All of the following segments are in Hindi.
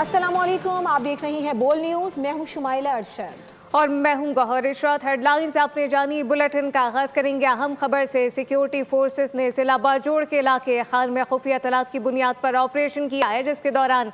अस्सलामुअलैकुम, आप देख रही हैं बोल न्यूज़। मैं हूं शुमाइला अरशद और मैं हूं गौहर इशरत। हेडलाइंस आपने जानी। बुलेटिन का आगाज करेंगे अहम खबर से। सिक्योरिटी फोर्सेस ने जिला बाजोड़ के इलाके खान में खुफिया तलात की बुनियाद पर ऑपरेशन किया है, जिसके दौरान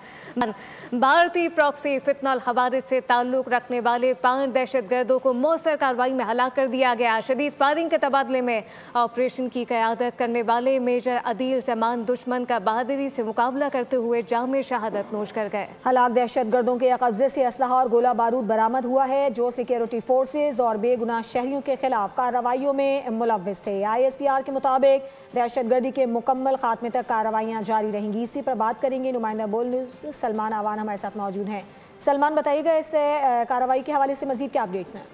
भारतीय प्रॉक्सी फितनल खवारिज से ताल्लुक रखने वाले 5 दहशतगर्दों को मौसर कार्रवाई में हलाक कर दिया गया। शदीद फायरिंग के तबादले में ऑपरेशन की क़यादत करने वाले मेजर अदील जमान दुश्मन का बहादुरी से मुकाबला करते हुए जाम शहादत नोश कर गए। हलाक दहशतगर्दों के कब्जे से असलहा और गोला बारूद बरामद हुआ है, जो सिक्योरिटी फोर्सेज और बेगुनाह शहरियों के खिलाफ कार्रवाइयों में मुलव्विस थे। ISPR के मुताबिक दहशतगर्दी के मुकम्मल खात्मे तक कार्रवाइयाँ जारी रहेंगी। इसी पर बात करेंगे। नुमाइंदा बोल न्यूज़ सलमान आवान हमारे साथ मौजूद हैं। सलमान, बताइएगा इस कार्रवाई के हवाले से मजीद क्या अपडेट्स हैं?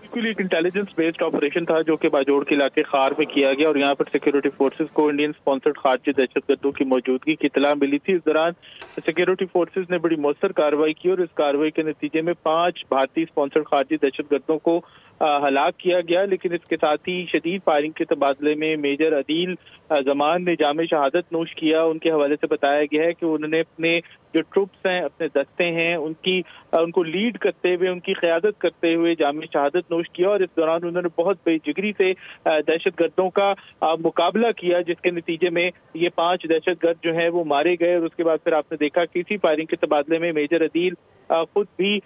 बिल्कुल एक इंटेलिजेंस बेस्ड ऑपरेशन था जो कि बाजोड़ के इलाके खार में किया गया और यहाँ पर सिक्योरिटी फोर्सेस को इंडियन स्पॉन्सर्ड खारजी दहशतगर्दों की मौजूदगी की इतला मिली थी। इस दौरान सिक्योरिटी फोर्सेस ने बड़ी मौसर कार्रवाई की और इस कार्रवाई के नतीजे में 5 भारतीय स्पॉन्सर्ड खारजी दहशतगर्दों को हलाक किया गया। लेकिन इसके साथ ही शदीद फायरिंग के तबादले में मेजर अदील जमान ने जाम शहादत नोश किया। उनके हवाले से बताया गया है कि उन्होंने अपने जो ट्रुप्स हैं, अपने दस्ते हैं, उनको लीड करते हुए, उनकी क़यादत करते हुए जाम शहादत नोश किया और इस दौरान उन्होंने बहुत बेजिगरी से दहशतगर्दों का मुकाबला किया, जिसके नतीजे में ये 5 दहशतगर्द जो हैं वो मारे गए। और उसके बाद फिर आपने देखा कि इसी फायरिंग के तबादले में मेजर अदील खुद भी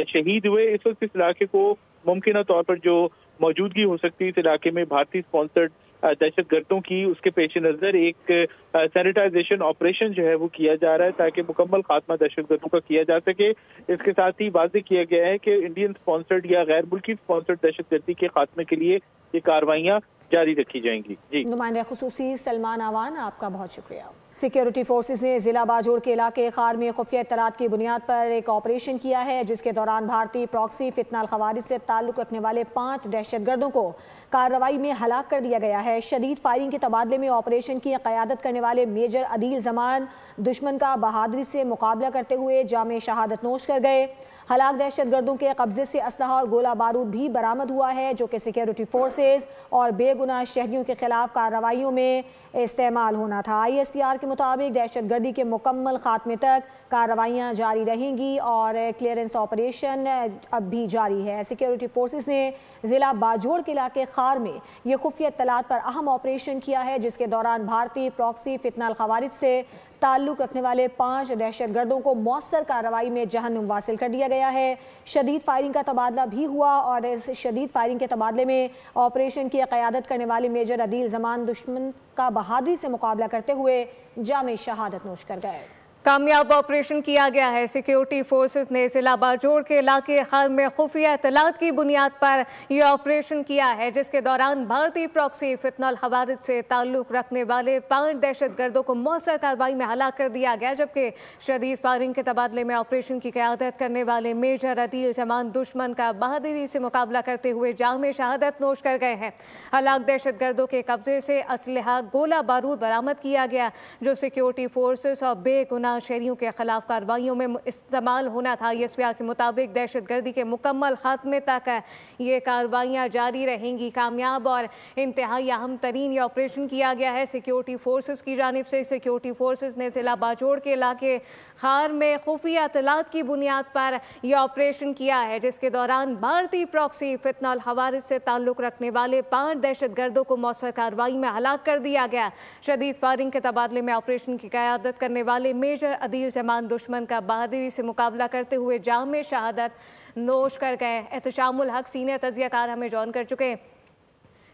शहीद हुए। इस वक्त इस इलाके को मुमकिन तौर पर जो मौजूदगी हो सकती है इस इलाके में भारतीय स्पॉन्सर्ड दहशतगर्दों की, उसके पेश नज़र एक सैनिटाइजेशन ऑपरेशन जो है वो किया जा रहा है ताकि मुकम्मल खात्मा दहशतगर्दों का किया जा सके। इसके साथ ही वाज़ेह किया गया है कि इंडियन स्पॉन्सर्ड या गैर मुल्की स्पॉन्सर्ड दहशतगर्दी के खात्मे के लिए ये कार्रवाइयाँ जारी रखी जाएंगी। जी, नुमाइंदा खुसूसी सलमान आवान, आपका बहुत शुक्रिया। सिक्योरिटी फोर्सेस ने जिला बाजोड़ के इलाके खार में खुफिया इत्तलात की बुनियाद पर एक ऑपरेशन किया है, जिसके दौरान भारतीय प्रॉक्सी फितनल खवारिज से ताल्लुक रखने वाले 5 दहशतगर्दों को कार्रवाई में हलाक कर दिया गया है। शदीद फायरिंग के तबादले में ऑपरेशन की क़यादत करने वाले मेजर अदील जमान दुश्मन का बहादुरी से मुकाबला करते हुए जाम शहादत नोश कर गए। हलाक दहशतगर्दों के कब्जे से असलहा और गोला बारूद भी बरामद हुआ है, जो कि सिक्योरिटी फोर्सेज और बेगुनाह शहरियों के खिलाफ कार्रवाइयों में इस्तेमाल होना था। ISPR के मुताबिक दहशतगर्दी के मुकम्मल खात्मे तक कार्रवाइयाँ जारी रहेंगी और क्लियरेंस ऑपरेशन अब भी जारी है। सिक्योरिटी फोर्सेस ने ज़िला बाजोड़ के इलाके खार में ये खुफिया इत्तलात पर अहम ऑपरेशन किया है, जिसके दौरान भारतीय प्रॉक्सी फितनल खवारिज से ताल्लुक़ रखने वाले 5 दहशतगर्दों को मौसर कार्रवाई में जहन्नुम वासिल कर दिया गया है। शदीद फायरिंग का तबादला भी हुआ और इस शदीद फायरिंग के तबादले में ऑपरेशन की क़यादत करने वाले मेजर अदील जमान दुश्मन का बहादुरी से मुकाबला करते हुए जाम शहादत नोश कर गए। कामयाब ऑपरेशन किया गया है। सिक्योरिटी फोर्सेस ने जिला बाजोड़ के इलाके खार में खुफिया इत्तलात की बुनियाद पर यह ऑपरेशन किया है, जिसके दौरान भारतीय प्रॉक्सी फितनल खवारिज से ताल्लुक रखने वाले 5 दहशतगर्दों को मौसर कार्रवाई में हलाक कर दिया गया। जबकि शदीद फायरिंग के तबादले में ऑपरेशन की क़यादत करने वाले मेजर अदील जमान दुश्मन का बहादुरी से मुकाबला करते हुए जाम शहादत नोश कर गए हैं। हलाक दहशतगर्दों के कब्जे से असलहा गोला बारूद बरामद किया गया, जो सिक्योरिटी फोर्सेस और बेगुनाह शहरियों के खिलाफ कार्रवाइयों में इस्तेमाल होना था। ISPR के मुताबिक दहशतगर्दी के मुकम्मल खात्मे तक ये कार्रवाइयाँ जारी रहेंगी। कामयाब और इंतहाई अहम तरीन ये ऑपरेशन किया गया है सिक्योरिटी फोर्सेस की जानिब से। सिक्योरिटी फोर्सेस ने जिला बाजोड़ के इलाके खार में खुफिया इत्तलात की बुनियाद पर यह ऑपरेशन किया है, जिसके दौरान भारतीय प्रॉक्सी फितनल खवारिज से ताल्लुक रखने वाले 5 दहशतगर्दों को मौसर कार्रवाई में हलाक कर दिया गया। शदीद फायरिंग के तबादले में ऑपरेशन की क़यादत करने वाले मेजर अदील जमान दुश्मन का बहादुरी से मुकाबला करते हुए जाम शहादत नोश कर गए। एहतशामुल हक सीनियर तजियाकार हमें जॉइन कर चुके हैं।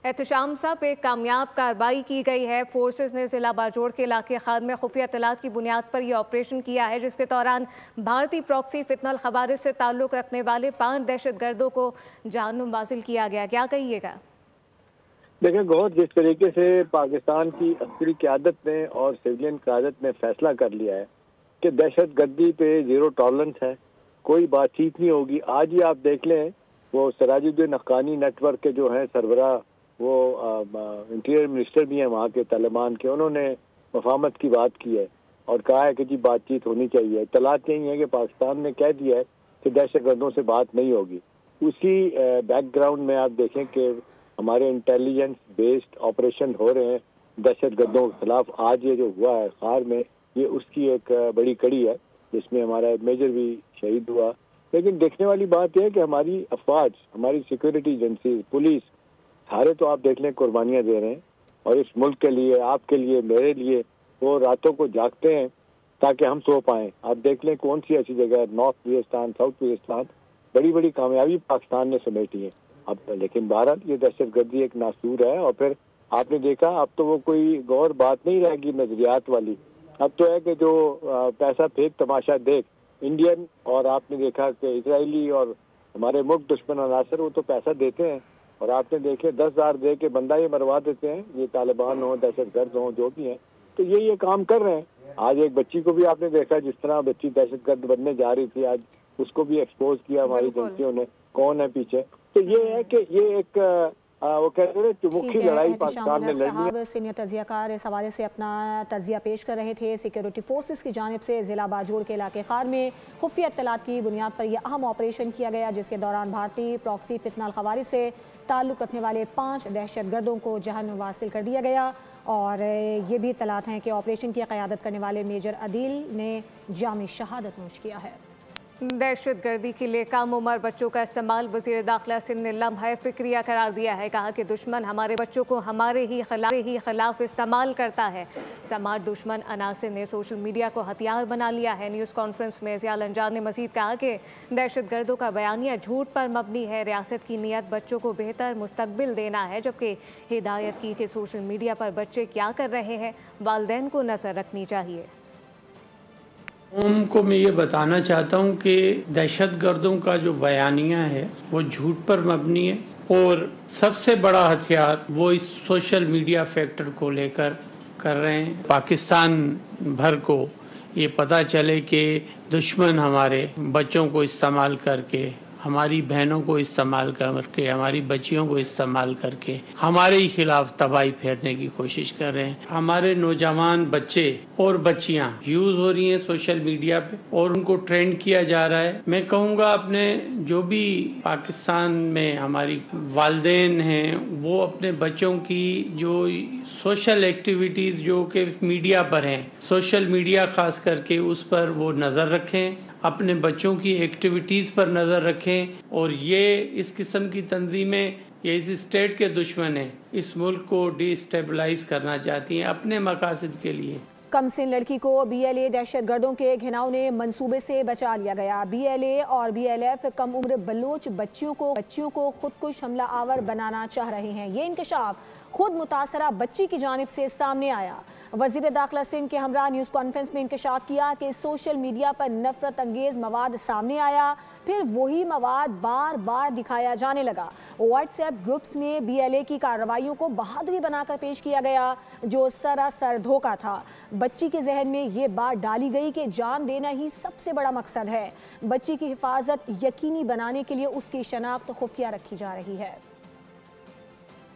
एहतशाम साहब, एक कामयाब कार्रवाई की गई है। फोर्सेस ने जिला बाजोड़ के इलाके खार में खुफिया इत्तलात की बुनियाद पर यह ऑपरेशन किया है, जिसके दौरान भारतीय प्रॉक्सी फितनल खवारिज से ताल्लुक़ रखने वाले 5 दहशतगर्दों को जहन्नुम वासिल किया गया। क्या कहिएगा? देखें गौर, जिस तरीके से पाकिस्तान की अस्करी क़यादत ने और सिविलियन क़यादत ने फैसला कर लिया है कि दहशतगर्दी पे 0 टॉलरेंस है, कोई बातचीत नहीं होगी। आज ही आप देख लें, वो सराजुद्दीन हक्कानी नेटवर्क के जो हैं सरबराह, वो इंटीरियर मिनिस्टर भी हैं वहाँ के तालिबान के, उन्होंने मफाहमत की बात की है और कहा है कि जी बातचीत होनी चाहिए। इत्तलात यही है कि पाकिस्तान ने कह दिया है कि दहशतगर्दों से बात नहीं होगी। उसी बैकग्राउंड में आप देखें कि हमारे इंटेलिजेंस बेस्ड ऑपरेशन हो रहे हैं दहशतगर्दों के खिलाफ। आज ये जो हुआ है खार में, ये उसकी एक बड़ी कड़ी है जिसमें हमारा मेजर भी शहीद हुआ। लेकिन देखने वाली बात यह है कि हमारी अफवाज, हमारी सिक्योरिटी एजेंसी, पुलिस, सारे तो आप देख लें कुर्बानियाँ दे रहे हैं और इस मुल्क के लिए, आपके लिए, मेरे लिए वो रातों को जागते हैं ताकि हम सो पाएं। आप देख लें कौन सी ऐसी जगह, नॉर्थ वजीरिस्तान, साउथ वजीरिस्तान, बड़ी बड़ी कामयाबी पाकिस्तान ने समेटी है। अब लेकिन भारत ये दहशतगर्दी एक नासूर है। और फिर आपने देखा अब तो वो कोई गौर बात नहीं रहेगी नजरियात वाली, अब तो है कि जो पैसा फेंक तमाशा देख इंडियन, और आपने देखा कि इजरायली और हमारे मुल्क दुश्मन अनासर वो तो पैसा देते हैं और आपने देखे 10,000 दे के बंदा ये मरवा देते हैं, ये तालिबान हो, दहशतगर्द हो, जो भी हैं, तो ये काम कर रहे हैं। आज एक बच्ची को भी आपने देखा, जिस तरह बच्ची दहशतगर्द बनने जा रही थी, आज उसको भी एक्सपोज किया हमारी एजेंसियों ने, कौन है पीछे। तो ये है कि ये एक वो कहते हैं मुख्य लड़ाई पाकिस्तान ने लड़ी है। सीनियर तजियाकार इस हवाले से अपना तजिया पेश कर रहे थे। सिक्योरिटी फोर्सेस की जानिब से ज़िला बाजोड़ के इलाके खार में खुफिया इत्तलात की बुनियाद पर यह अहम ऑपरेशन किया गया, जिसके दौरान भारतीय प्रॉक्सी फितना अल खवारिज से ताल्लुक़ रखने वाले 5 दहशतगर्दों को जहन्नुम वासिल कर दिया गया। और ये भी इत्तलात हैं कि ऑपरेशन की क़यादत करने वाले मेजर अदील ने जामी शहादत नोश किया है। दहशतगर्दी के लिए कम उम्र बच्चों का इस्तेमाल वज़ीर दाखिला सिंध ने लम्हा फ़िक्रिया करार दिया है। कहा कि दुश्मन हमारे बच्चों को हमारे ही खिलाफ इस्तेमाल करता है। समाज दुश्मन अनासिर ने सोशल मीडिया को हथियार बना लिया है। न्यूज़ कॉन्फ्रेंस में ज़ियाल अंजार ने मज़ीद कहा कि दहशतगर्दों का बयानिया झूठ पर मबनी है। रियासत की नीयत बच्चों को बेहतर मुस्तकबिल देना है, जबकि हिदायत की कि सोशल मीडिया पर बच्चे क्या कर रहे हैं वालिदैन को नज़र रखनी चाहिए। उनको मैं ये बताना चाहता हूँ कि दहशतगर्दों का जो बयानिया है वो झूठ पर मबनी है और सबसे बड़ा हथियार वो इस सोशल मीडिया फैक्टर को लेकर कर रहे हैं। पाकिस्तान भर को ये पता चले कि दुश्मन हमारे बच्चों को इस्तेमाल करके, हमारी बहनों को इस्तेमाल करके, हमारी बच्चियों को इस्तेमाल करके हमारे ही खिलाफ तबाही फेरने की कोशिश कर रहे हैं। हमारे नौजवान बच्चे और बच्चियां यूज़ हो रही हैं सोशल मीडिया पे और उनको ट्रेंड किया जा रहा है। मैं कहूँगा अपने जो भी पाकिस्तान में हमारी वालिदैन हैं वो अपने बच्चों की जो सोशल एक्टिविटीज़ जो कि मीडिया पर हैं, सोशल मीडिया ख़ास करके उस पर वो नज़र रखें, अपने बच्चों की एक्टिविटीज़ पर नज़र रखें। और ये इस किस्म की तंजीमें ये इस स्टेट के दुश्मन हैं, इस मुल्क को डिस्टेबलाइज करना चाहती हैं अपने मकासद के लिए। कमसिन लड़की को BLA दहशतगर्दों के घिनौने मंसूबे से बचा लिया गया। BLA और BLF कम उम्र बलोच बच्चियों को खुदकुश हमला आवर बनाना चाह रहे हैं। ये इंकशाफ खुद मुतासरा बच्ची की जानिब से सामने आया। वज़ीर दाखिला सिंह के हमरा न्यूज़ कॉन्फ्रेंस में इंकशाफ किया कि सोशल मीडिया पर नफरत अंगेज़ मवाद सामने आया, फिर वही मवाद बार बार दिखाया जाने लगा। व्हाट्सएप ग्रुप्स में BLA की कार्रवाइयों को बहादुरी बनाकर पेश किया गया, जो सरासर धोखा था। बच्ची के जहन में ये बात डाली गई कि जान देना ही सबसे बड़ा मकसद है। बच्ची की हिफाजत यकीनी बनाने के लिए उसकी शनाख्त खुफिया रखी जा रही है।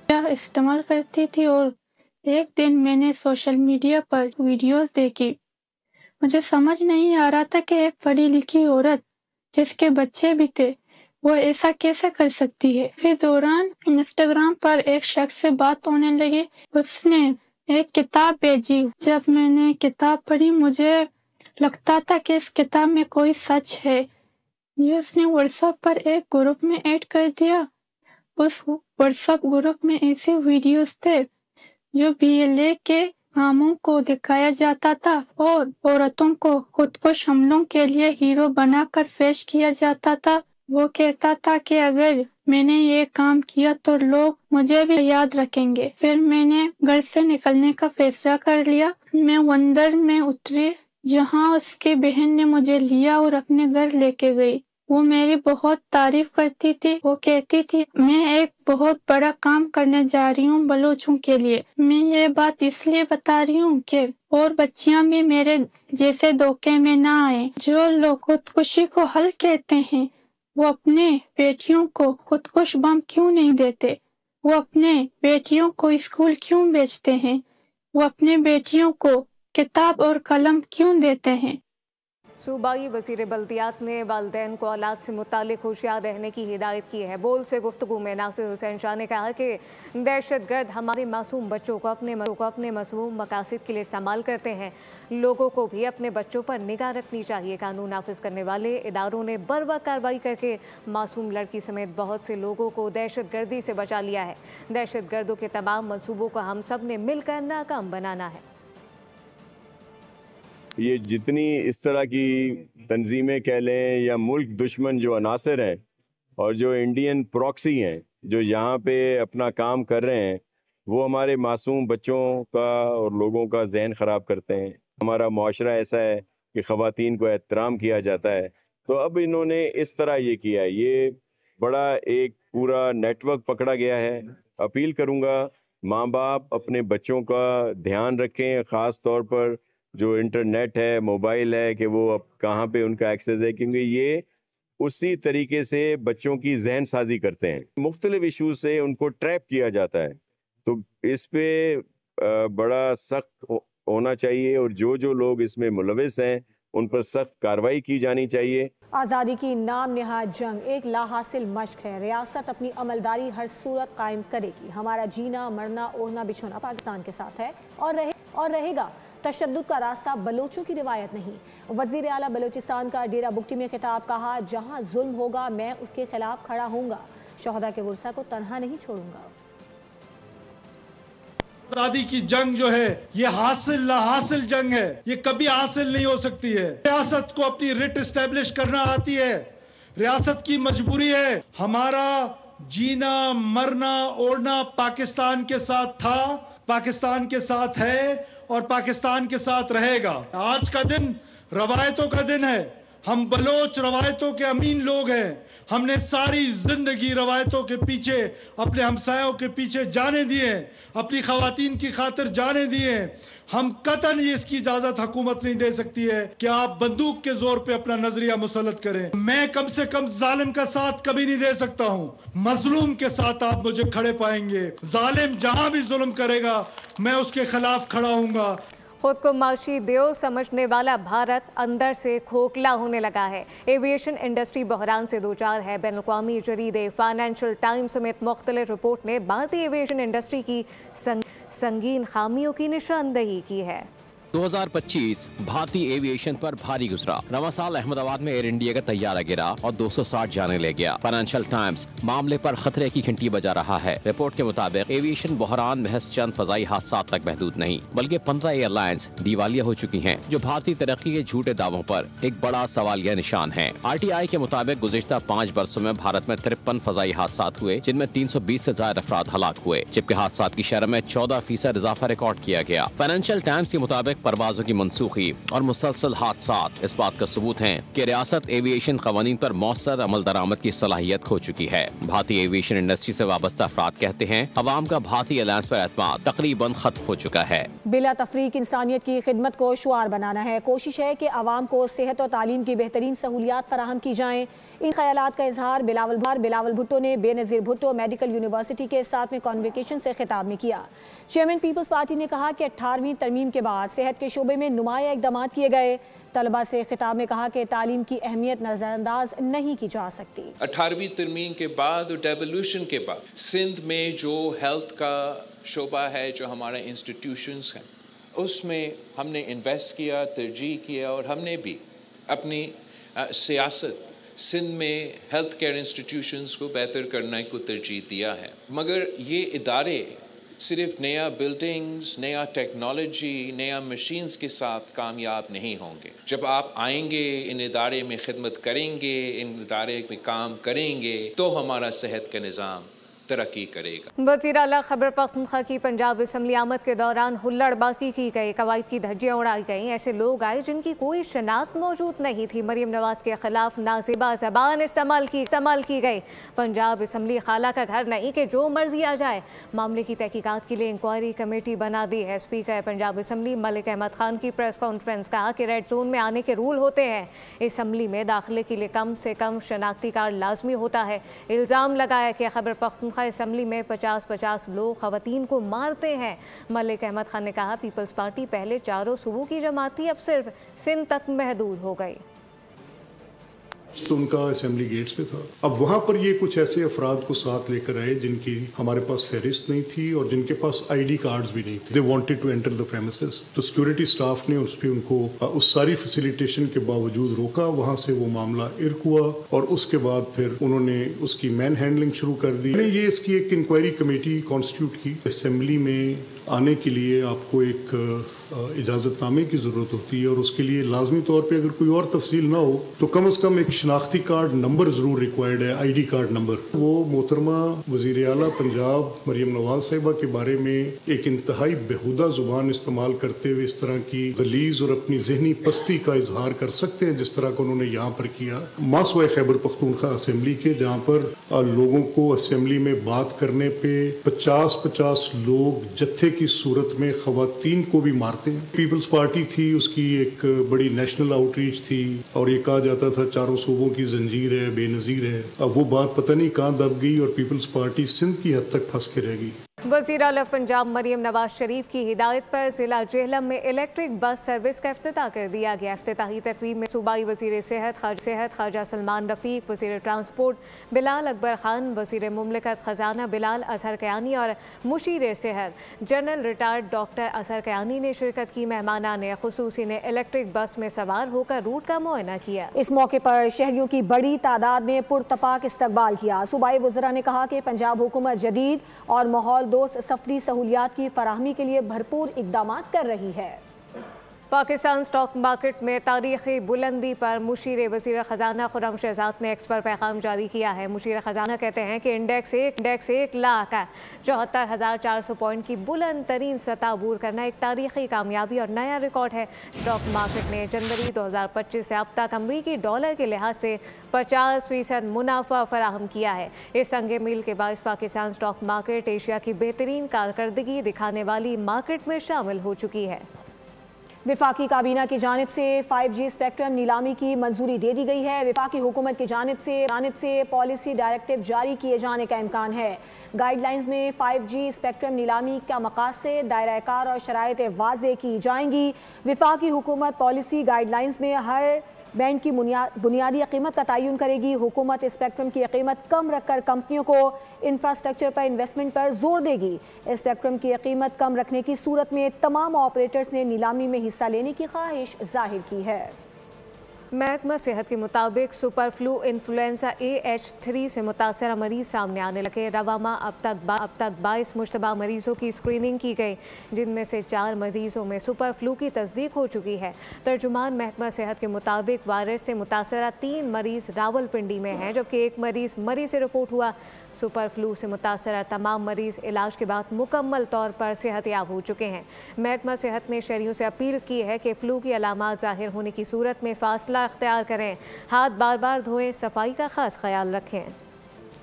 इस्तेमाल करती थी और एक दिन मैंने सोशल मीडिया पर वीडियोस देखी। मुझे समझ नहीं आ रहा था कि एक पढ़ी लिखी औरत जिसके बच्चे भी थे वो ऐसा कैसे कर सकती है। इसी दौरान इंस्टाग्राम पर एक शख्स से बात होने लगी। उसने एक किताब भेजी। जब मैंने किताब पढ़ी मुझे लगता था कि इस किताब में कोई सच है। ये उसने व्हाट्सएप पर एक ग्रुप में ऐड कर दिया। उस व्हाट्सएप ग्रुप में ऐसे वीडियोस थे जो BLA के कामों को दिखाया जाता था और औरतों को खुदकुश हमलों के लिए हीरो बनाकर पेश किया जाता था। वो कहता था कि अगर मैंने ये काम किया तो लोग मुझे भी याद रखेंगे। फिर मैंने घर से निकलने का फैसला कर लिया। मैं वंदर में उतरी जहाँ उसकी बहन ने मुझे लिया और अपने घर लेके गई। वो मेरी बहुत तारीफ करती थी। वो कहती थी मैं एक बहुत बड़ा काम करने जा रही हूँ बलोचों के लिए। मैं ये बात इसलिए बता रही हूँ कि और बच्चियाँ भी मेरे जैसे धोखे में ना आए। जो लोग खुदकुशी को हल कहते हैं वो अपने बेटियों को खुदकुश बम क्यों नहीं देते? वो अपने बेटियों को स्कूल क्यों भेजते हैं? वो अपने बेटियों को किताब और कलम क्यों देते हैं? सूबाई वज़ीर बल्दियात ने वालिदैन को औलाद से मुतालिक होशियार रहने की हिदायत की है। बोल से गुफ्तगू में नासिर हुसैन शाह ने कहा कि दहशतगर्द हमारे मासूम बच्चों को अपने मासूम मकासद के लिए इस्तेमाल करते हैं। लोगों को भी अपने बच्चों पर निगाह रखनी चाहिए। कानून नाफिज करने वाले इदारों ने बरवक्त कार्रवाई करके मासूम लड़की समेत बहुत से लोगों को दहशतगर्दी से बचा लिया है। दहशतगर्दों के तमाम मंसूबों को हम सब ने मिलकर नाकाम बनाना है। ये जितनी इस तरह की तंजीमें कह लें या मुल्क दुश्मन जो अनासर हैं और जो इंडियन प्रॉक्सी हैं जो यहाँ पे अपना काम कर रहे हैं, वो हमारे मासूम बच्चों का और लोगों का जहन ख़राब करते हैं। हमारा मुआशरा ऐसा है कि ख़वातीन को एहतराम किया जाता है, तो अब इन्होंने इस तरह ये किया है। ये बड़ा एक पूरा नेटवर्क पकड़ा गया है। अपील करूँगा माँ बाप अपने बच्चों का ध्यान रखें, ख़ास तौर पर जो इंटरनेट है, मोबाइल है, कि वो अब कहाँ पे उनका एक्सेस है, क्योंकि ये उसी तरीके से बच्चों की जहन साजी करते हैं। मुख्तलिफ इशू से उनको ट्रैप किया जाता है, तो इस पे बड़ा सख्त होना चाहिए और जो लोग इसमें मुलविस हैं उन पर सख्त कार्रवाई की जानी चाहिए। आज़ादी की नाम नहाद जंग एक लाहासिल मश्क है। रियासत अपनी अमलदारी हर सूरत कायम करेगी। हमारा जीना मरना ओढ़ना बिछोना पाकिस्तान के साथ है और रहेगा। तशद्दुद का रास्ता बलोचों की रिवायत नहीं। वज़ीर आला बलोचिस्तान का डेरा बुगटी में खिताब। कहा, जहां जुल्म होगा मैं उसके खिलाफ खड़ा हूँगा। शोहदा के वर्सा को तन्हा नहीं छोड़ूंगा। आज़ादी की जंग जो है ये हासिल जंग है, ये कभी हासिल नहीं हो सकती है। रियासत को अपनी रिट एस्टेब्लिश करना आती है, रियासत की मजबूरी है। हमारा जीना मरना ओढ़ना पाकिस्तान के साथ था, पाकिस्तान के साथ है और पाकिस्तान के साथ रहेगा। आज का दिन रवायतों का दिन है। हम बलोच रवायतों के अमीन लोग हैं। हमने सारी जिंदगी रवायतों के पीछे, अपने हमसायों के पीछे जाने दिए, अपनी खवातीन की खातिर जाने दिए। हम कतन ये इसकी इजाजत हुकूमत नहीं दे सकती है कि आप बंदूक के जोर पे अपना नजरिया मुसल्लत करें। मैं कम से कम जालिम का साथ कभी नहीं दे सकता हूँ। मजलूम के साथ आप मुझे खड़े पाएंगे। जालिम जहां भी जुल्म करेगा मैं उसके खिलाफ खड़ा हूँगा। खुद को माशी देव समझने वाला भारत अंदर से खोखला होने लगा है। एविएशन इंडस्ट्री बहरान से दो चार है। बैनुल-अक़वामी जरीदे फाइनेंशियल टाइम्स समेत मुख्तलिफ रिपोर्ट ने भारतीय एविएशन इंडस्ट्री की संगीन खामियों की निशानदही की है। 2025 भारतीय एविएशन पर भारी गुजरा। रवा साल अहमदाबाद में एयर इंडिया का तैयारा गिरा और 260 जाने ले गया। फाइनेंशियल टाइम्स मामले पर खतरे की घंटी बजा रहा है। रिपोर्ट के मुताबिक एविएशन बहरान महज चंद फजाई हादसा तक महदूद नहीं, बल्कि 15 एयरलाइंस दिवालिया हो चुकी हैं, जो भारतीय तरक्की के झूठे दावों पर एक बड़ा सवालिया निशान है। RTI के मुताबिक गुज़िश्ता 5 बरसों में भारत में 53 फजाई हादसा हुए, जिनमें 320 से ज्यादा अफराद हलाक हुए, जबकि हादसा की शरह में 14% इजाफा रिकॉर्ड किया गया। फाइनेंशियल टाइम्स के मुताबिक परवाजों की मनसूखी और मुसलसल हादसात इस बात का सबूत हैं कि रियासत एविएशन कवानीन पर मौसर अमल दरामद की सलाहियत खो चुकी है। भारतीय एविएशन इंडस्ट्री से वाबस्ता अफराद कहते हैं अवाम का भारतीय एयरलाइंस पर एतमाद तकरीबन खत्म हो चुका है। बिला तफरीक इंसानियत की खिदमत को शुआर बनाना है। कोशिश है कि आवाम को सेहत और तालीम की बेहतरीन सहूलियात फराहम की जाएं। इन ख्यालात का इजहार बिलावल भुट्टो ने बेनज़ीर भुट्टो मेडिकल यूनिवर्सिटी के 7वें कॉन्वोकेशन से खिताब में किया। चेयरमैन पीपल्स पार्टी ने कहा कि 18वीं तरमीम के बाद सेहत के शोबे में नुमाया इक़दामात किए गए। तलबा से खिताब में कहा कि तालीम की अहमियत नज़रअंदाज नहीं की जा सकती। 18वीं तरमीम के बाद और डेवोल्यूशन के बाद सिंध में जो हेल्थ का शोबा है, जो हमारे इंस्टीट्यूशंस हैं, उसमें हमने इन्वेस्ट किया, तरजीह किया और हमने भी अपनी सियासत सिंध में हेल्थ केयर इंस्टीट्यूशंस को बेहतर करने को तरजीह दिया है। मगर ये इदारे सिर्फ नया बिल्डिंग्स, नया टेक्नोलॉजी, नया मशीन्स के साथ कामयाब नहीं होंगे। जब आप आएंगे, इन इदारे में खिदमत करेंगे, इन इदारे में काम करेंगे, तो हमारा सेहत का निज़ाम तरक्की करेगा। वज़ीर आला खैबर पख्तूनख्वा की पंजाब असम्बली आमद के दौरान हुल्लड़बाजी की गई, कवायद की धज्जियाँ उड़ाई गई। ऐसे लोग आए जिनकी कोई शनाख्त मौजूद नहीं थी। मरीम नवाज के खिलाफ नाज़िबा ज़बान इस्तेमाल की गई। पंजाब असम्बली खाला का घर नहीं कि जो मर्जी आ जाए। मामले की तहकीकात के लिए इंक्वायरी कमेटी बना दी है। स्पीकर पंजाब असम्बली मलिक अहमद खान की प्रेस कॉन्फ्रेंस कहा कि रेड जोन में आने के रूल होते हैं। असम्बली में दाखिले के लिए कम से कम शनाख्ती कार्ड लाजमी होता है। इल्ज़ाम लगाया कि खैबर पख्तूनख्वा पख्तूनख्वा असम्बली में 50-50 लोग ख़वातीन को मारते हैं। मलिक अहमद खान ने कहा पीपल्स पार्टी पहले चारों सूबों की जमात थी, अब सिर्फ सिंध तक महदूद हो गई। तो उनका असेंबली गेट्स पे था। अब वहाँ पर ये कुछ ऐसे अफराद को साथ लेकर आए जिनकी हमारे पास फहरिस्त नहीं थी और जिनके पास ID कार्ड्स भी नहीं थे। They wanted to enter the premises. तो सिक्योरिटी स्टाफ ने उस पर उनको उस सारी फैसिलिटेशन के बावजूद रोका। वहाँ से वो मामला इर्क हुआ और उसके बाद फिर उन्होंने उसकी मैन हैंडलिंग शुरू कर दी। ये इसकी एक इंक्वायरी कमेटी कॉन्स्टिट्यूट की। असेंबली में आने के लिए आपको एक इजाज़तनामे की ज़रूरत होती है और उसके लिए लाजमी तौर पे अगर कोई और तफसील ना हो तो कम से कम एक शनाख्ती कार्ड नंबर ज़रूर रिक्वायर्ड है, ID कार्ड नंबर। वो मोहतरमा वज़ीर आला पंजाब मरियम नवाज साहिबा के बारे में एक इंतहाई बेहुदा ज़ुबान इस्तेमाल करते हुए इस तरह की गलीज़ और अपनी जहनी पस्ती का इजहार कर सकते हैं जिस तरह का उन्होंने यहाँ पर किया। मासूए खैबर पख्तूनख्वा असेंबली के, जहाँ पर लोगों को असेंबली में बात करने पे 50-50 लोग जत्थे की सूरत में खवातीन को भी मारते हैं। पीपल्स पार्टी थी, उसकी एक बड़ी नेशनल आउटरीच थी और ये कहा जाता था चारों सूबों की जंजीर है, बेनजीर है। अब वो बात पता नहीं कहाँ दब गई और पीपल्स पार्टी सिंध की हद तक फंस के रह गई। वज़ीर आला पंजाब मरियम नवाज शरीफ की हिदायत पर ज़िला जेहलम में इलेक्ट्रिक बस सर्विस का इफ्तिताह कर दिया गया। इफ्तिताही तकरीब में सूबाई वज़ीर सेहत ख्वाजा सलमान रफ़ीक, वज़ीर ट्रांसपोर्ट बिलाल अकबर खान, वज़ीर मुमलिकत ख़जाना बिलाल अजहर कयानी और मुशीर सेहत general retired doctor Azhar Kayani ने शिरकत की। मेहमाना ने खुसूसी ने इलेक्ट्रिक बस में सवार होकर रूट का मुआयना किया। इस मौके पर शहरियों की बड़ी तादाद ने पुरतपाक इस्तकबाल किया। सूबाई वज़रा ने कहा कि पंजाब हुकूमत जदीद और माहौल दोस्त सफरी सहूलियात की फराहमी के लिए भरपूर इक़दाम कर रही है। पाकिस्तान स्टॉक मार्केट में तारीखी बुलंदी पर मुशीर वज़ीर ख़जाना खुर्रम शहजाद ने एक्स पर पैगाम जारी किया है। मुशीर ख़जाना कहते हैं कि इंडेक्स 1,74,400 पॉइंट की बुलंद तरीन सतह अबूर करना एक तारीखी कामयाबी और नया रिकॉर्ड है। स्टॉक मार्केट ने जनवरी 2025 से अब तक अमरीकी डॉलर के लिहाज से 50% मुनाफा फराहम किया है। इस संगे मील के बायस पाकिस्तान स्टॉक मार्केट एशिया की बेहतरीन कारकर्दगी दिखाने वाली मार्केट में शामिल हो चुकी है। विफाकी काबीना की जानिब से 5G स्पेक्ट्रम नीलामी की मंजूरी दे दी गई है। विफाकी हुकूमत की जानिब से पॉलिसी डायरेक्टिव जारी किए जाने का इम्कान है। गाइडलाइंस में 5G स्पेक्ट्रम नीलामी का मकासद, दायरा कार और शराइत वाज़े की जाएंगी। विफाकी हुकूमत पॉलिसी गाइडलाइंस में हर बैंड की बुनियादी कीमत का तयन करेगी। हुकूमत स्पेक्ट्रम की कीमत कम रखकर कंपनियों को इंफ्रास्ट्रक्चर पर इन्वेस्टमेंट पर जोर देगी। स्पेक्ट्रम की कीमत कम रखने की सूरत में तमाम ऑपरेटर्स ने नीलामी में हिस्सा लेने की ख्वाहिश जाहिर की है। महकमा सेहत के मुताबिक सुपर फ्लू इन्फ्लुएंजा AH3 से मुतासरा मरीज सामने आने लगे। रवामा अब तक 22 मुश्तबा मरीजों की स्क्रीनिंग की गई, जिनमें से 4 मरीजों में सुपर फ्लू की तस्दीक हो चुकी है। तर्जुमान महकमा सेहत के मुताबिक वायरस से मुतासरा 3 मरीज रावलपिंडी में हैं, जबकि 1 मरीज मरी से रिपोर्ट हुआ। सुपर फ्लू से मुतासरा तमाम मरीज इलाज के बाद मुकम्मल तौर पर सेहतयाब हो चुके हैं। महकमा सेहत ने शहरियों से अपील की है कि फ्लू की अलामात जाहिर होने की सूरत में फासला अख्तियार करें, हाथ बार बार धोएं, सफाई का खास ख्याल रखें।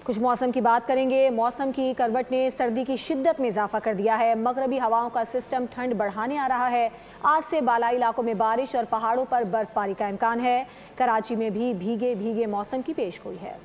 कुछ मौसम की बात करेंगे। मौसम की करवट ने सर्दी की शिद्दत में इजाफा कर दिया है। मगरबी हवाओं का सिस्टम ठंड बढ़ाने आ रहा है। आज से बालाई इलाकों में बारिश और पहाड़ों पर बर्फबारी का इम्कान है। कराची में भी भीगे भीगे मौसम की पेशगोई है।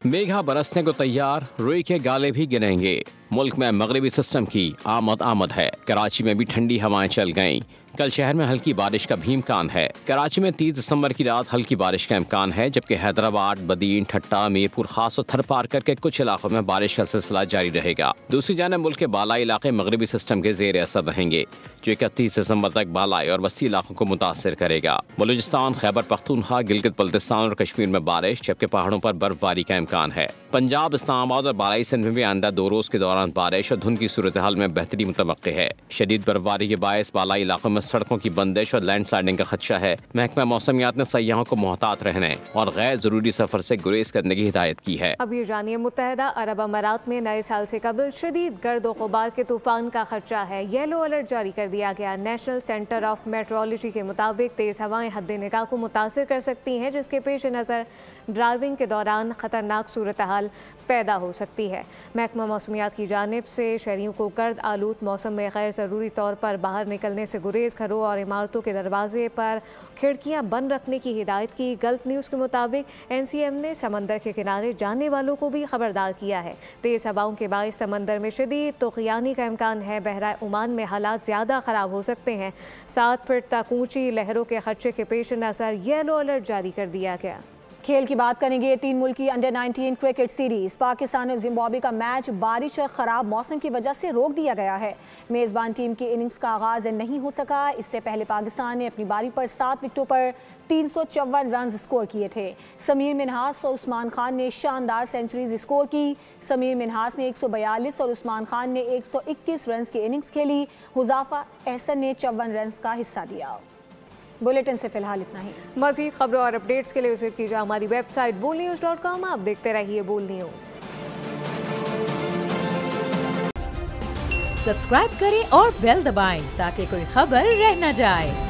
मेघा बरसने को तैयार, रुई के गाले भी गिरेंगे। मुल्क में मगरबी सिस्टम की आमद है। कराची में भी ठंडी हवाएं चल गईं। कल शहर में हल्की बारिश का भी इम्कान है। कराची में 30 दिसंबर की रात हल्की बारिश का इम्कान है, जबकि हैदराबाद, बदीन, ठट्टा, मीरपुर खास और थर पार करके कुछ इलाकों में बारिश का सिलसिला जारी रहेगा। दूसरी जानब मुल्क के बालाई इलाके मगरबी सिस्टम के जेर असर रहेंगे, जो 31 दिसंबर तक बालाई और वस्ती इलाकों को मुतासर करेगा। बलूचिस्तान, खैबर पख्तूनख्वा, गिलगित बल्तिस्तान और कश्मीर में बारिश, जबकि पहाड़ों पर बर्फबारी का इम्कान है। पंजाब, इस्लामाबाद और बालाई सिंध में भी आइंदा 2 रोज के दौरान बारिश और धुंध की सूरत हाल में बेहतरी मुतवक्किल है। शदीद बर्फबारी के बायस बालाई इलाकों में सड़कों की बंदिश और लैंडस्लाइडिंग का खदशा है। महकमा मौसमियात ने सयाहों को मोहतात रहने और गैर जरूरी सफर से गुरेज करने की हिदायत की है। अब ये जानिए, मुत्तहदा अरब अमारात में नए साल से कबल शदीद गर्द गुबार के तूफान का खदशा है। येलो अलर्ट जारी कर दिया गया। नेशनल सेंटर ऑफ मेट्रोलॉजी के मुताबिक तेज हवाएं हद निगाह को मुतासर कर सकती हैं, जिसके पेश नज़र ड्राइविंग के दौरान खतरनाक सूरत हाल पैदा हो सकती है। महकमा मौसमियात की जानिब से शहरियों को गर्द आलूद मौसम में गैर ज़रूरी तौर पर बाहर निकलने से गुरेज घरों और इमारतों के दरवाजे पर खिड़कियां बंद रखने की हिदायत की। गल्फ न्यूज़ के मुताबिक एनसीएम ने समंदर के किनारे जाने वालों को भी खबरदार किया है। तेज़ हवाओं के बायस समंदर में शदीद तूफ़ानी का इम्कान है। बहरा ओमान में हालात ज़्यादा ख़राब हो सकते हैं। 7 फीट तक ऊंची लहरों के खदशे के पेश नज़र येलो अलर्ट जारी कर दिया गया। खेल की बात करेंगे। 3 मुल्की अंडर-19 क्रिकेट सीरीज पाकिस्तान और जिम्बाब्वे का मैच बारिश और ख़राब मौसम की वजह से रोक दिया गया है। मेज़बान टीम की इनिंग्स का आगाज़ नहीं हो सका। इससे पहले पाकिस्तान ने अपनी बारी पर 7 विकेटों पर 354 रन स्कोर किए थे। समीर मिन्हास और उस्मान खान ने शानदार सेंचुरीज स्कोर की। समीर मिन्हास ने 142 और उस्मान खान ने 121 रन की इनिंग्स खेली। हुज़ाफा एहसन ने 54 रन का हिस्सा दिया। बुलेटिन से फिलहाल इतना ही। मज़ीद खबरों और अपडेट्स के लिए विजिट कीजिए हमारी वेबसाइट boolnews.com। आप देखते रहिए बोल न्यूज़। सब्सक्राइब करें और बेल दबाएं ताकि कोई खबर रह न जाए।